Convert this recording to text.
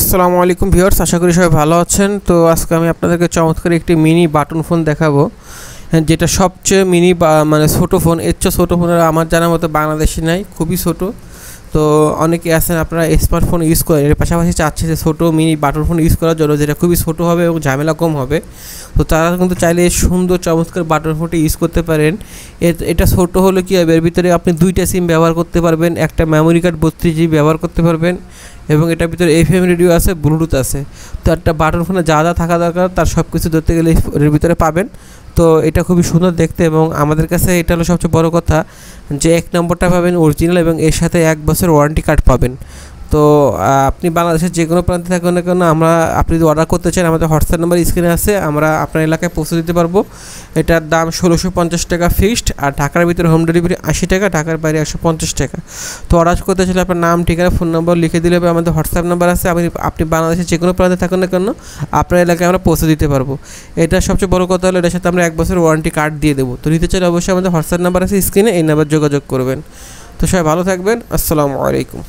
আসসালামু আলাইকুম ভিউয়ার্স, আশা করি সবাই ভালো আছেন। তো আজকে আমি আপনাদেরকে চমৎকার একটি মিনি বাটন ফোন দেখাবো, যেটা সবচেয়ে মিনি মানে ছোটো ফোন। এর চেয়ে ছোটো ফোনের আমার জানার মতো বাংলাদেশে নাই, খুবই ছোটো। তো অনেকে আছেন আপনারা স্মার্টফোন ইউজ করেন, এর পাশাপাশি চাচ্ছে যে ছোটো মিনি বাটন ফোন ইউজ করার জন্য, যেটা খুবই ছোটো হবে এবং ঝামেলা কম হবে। তো তারা কিন্তু চাইলে সুন্দর চমৎকার বাটন ফোনটি ইউজ করতে পারেন। এটা ছোটো হলে কী হবে, এর ভিতরে আপনি দুইটা সিম ব্যবহার করতে পারবেন, একটা মেমোরি কার্ড 32 GB ব্যবহার করতে পারবেন, এবং এটার ভিতরে FM রেডিও আছে, ব্লুটুথ আছে। তো একটা বাটন ফোনে যা যা থাকা দরকার তার সব কিছু ধরতে গেলে এর ভিতরে পাবেন। তো এটা খুবই সুন্দর দেখতে, এবং আমাদের কাছে এটা হলো সবচেয়ে বড় কথা যে 1 নম্বরটা পাবেন অরিজিনাল, এবং এর সাথে 1 বছর ওয়ারেন্টি কার্ড পাবেন। তো আপনি বাংলাদেশের যে কোনো প্রান্তে থাকুন না কেন, আপনি যদি অর্ডার করতে চান আমাদের হোয়াটসঅ্যাপ নাম্বার স্ক্রিনে আছে, আমরা আপনার এলাকায় পৌঁছে দিতে পারবো। এটার দাম 1650 টাকা ফিক্সড, আর ঢাকার ভিতরে হোম ডেলিভারি 80 টাকা, ঢাকার বাইরে 150 টাকা। তো অর্ডার করতে চাইলে আপনার নাম, ঠিকানা, ফোন নম্বর লিখে দিলে আমাদের হোয়াটসঅ্যাপ নাম্বার আছে, আপনি বাংলাদেশের যে কোনো প্রান্তে থাকুন না কেন আপনার এলাকায় আমরা পৌঁছে দিতে পারবো। এটা সবচেয়ে বড় কথা হলো, এটার সাথে আমরা 1 বছর ওয়ারেন্টি কার্ড দিয়ে দেবো। তো নিতে চাইলে অবশ্যই আমাদের হোয়াটসঅ্যাপ নাম্বার আছে স্ক্রিনে, এই নাম্বার যোগাযোগ করবেন। তো সবাই ভালো থাকবেন, আসসালামু আলাইকুম।